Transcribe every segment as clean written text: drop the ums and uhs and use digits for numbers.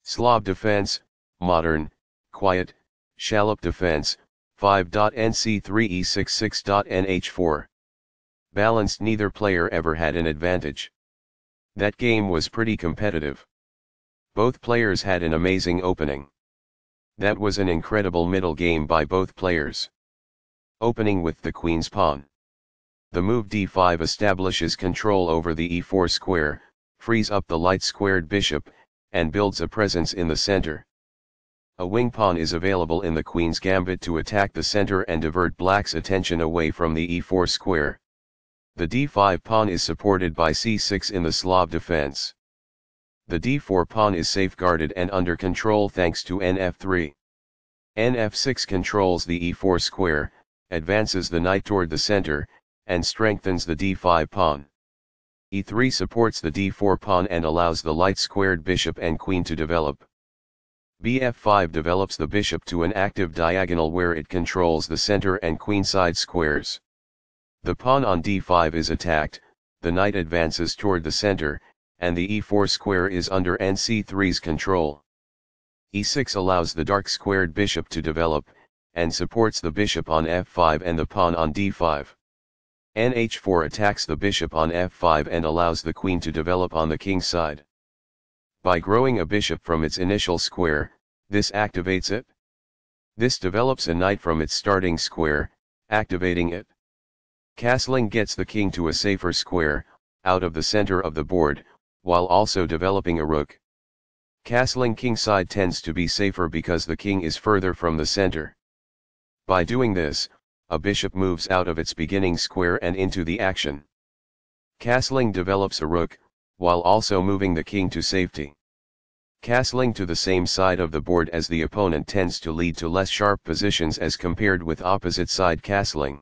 Slav defense, modern, quiet, Schallopp defense, 5.nc3e66.nh4. Balanced, neither player ever had an advantage. That game was pretty competitive. Both players had an amazing opening. That was an incredible middle game by both players. Opening with the queen's pawn. The move d5 establishes control over the e4 square, frees up the light-squared bishop, and builds a presence in the center. A wing pawn is available in the queen's gambit to attack the center and divert black's attention away from the e4 square. The d5 pawn is supported by c6 in the Slav defense. The d4 pawn is safeguarded and under control thanks to nf3. nf6 controls the e4 square, advances the knight toward the center, and strengthens the d5 pawn. e3 supports the d4 pawn and allows the light-squared bishop and queen to develop. bf5 develops the bishop to an active diagonal where it controls the center and queenside squares. The pawn on d5 is attacked, the knight advances toward the center, and the e4 square is under nc3's control. e6 allows the dark-squared bishop to develop, and supports the bishop on f5 and the pawn on d5. nh4 attacks the bishop on f5 and allows the queen to develop on the king side. By growing a bishop from its initial square, this activates it. This develops a knight from its starting square, activating it. Castling gets the king to a safer square, out of the center of the board, while also developing a rook. Castling kingside tends to be safer because the king is further from the center. By doing this, a bishop moves out of its beginning square and into the action. Castling develops a rook, while also moving the king to safety. Castling to the same side of the board as the opponent tends to lead to less sharp positions as compared with opposite side castling.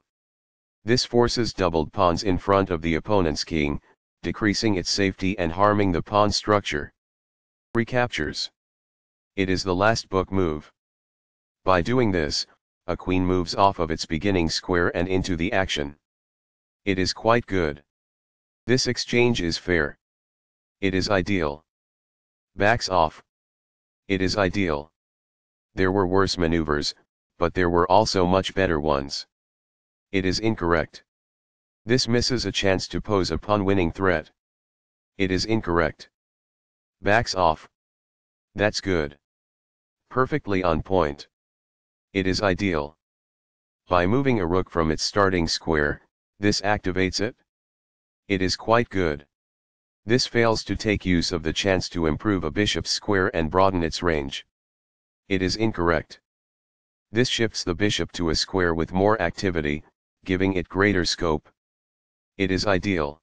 This forces doubled pawns in front of the opponent's king, decreasing its safety and harming the pawn structure. Recaptures. It is the last book move. By doing this, a queen moves off of its beginning square and into the action. It is quite good. This exchange is fair. It is ideal. Backs off. It is ideal. There were worse maneuvers, but there were also much better ones. It is incorrect. This misses a chance to pose a pawn-winning threat. It is incorrect. Backs off. That's good. Perfectly on point. It is ideal. By moving a rook from its starting square, this activates it. It is quite good. This fails to take use of the chance to improve a bishop's square and broaden its range. It is incorrect. This shifts the bishop to a square with more activity, giving it greater scope. It is ideal.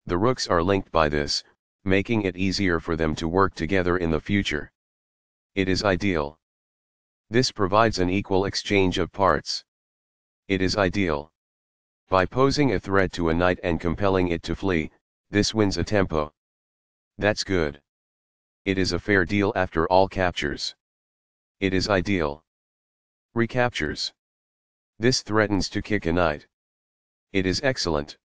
The rooks are linked by this, making it easier for them to work together in the future. It is ideal. This provides an equal exchange of parts. It is ideal. By posing a threat to a knight and compelling it to flee, this wins a tempo. That's good. It is a fair deal after all captures. It is ideal. Recaptures. This threatens to kick a knight. It is excellent.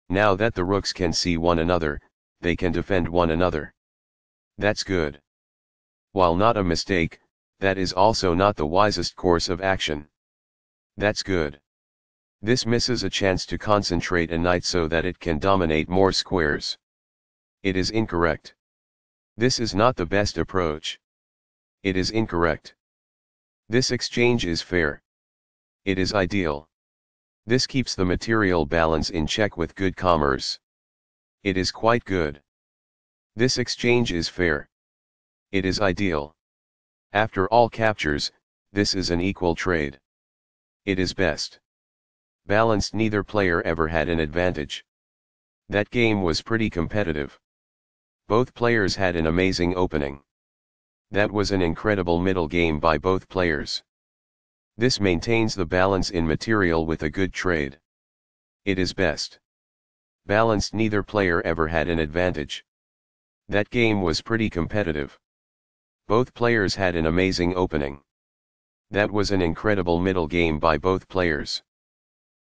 Now that the rooks can see one another, they can defend one another. That's good. While not a mistake, that is also not the wisest course of action. That's good. This misses a chance to concentrate a knight so that it can dominate more squares. It is incorrect. This is not the best approach. It is incorrect. This exchange is fair. It is ideal. This keeps the material balance in check with good commerce. It is quite good. This exchange is fair. It is ideal. After all captures, this is an equal trade. It is best. Balanced, neither player ever had an advantage. That game was pretty competitive. Both players had an amazing opening. That was an incredible middle game by both players. This maintains the balance in material with a good trade. It is best. Balanced, neither player ever had an advantage. That game was pretty competitive. Both players had an amazing opening. That was an incredible middle game by both players.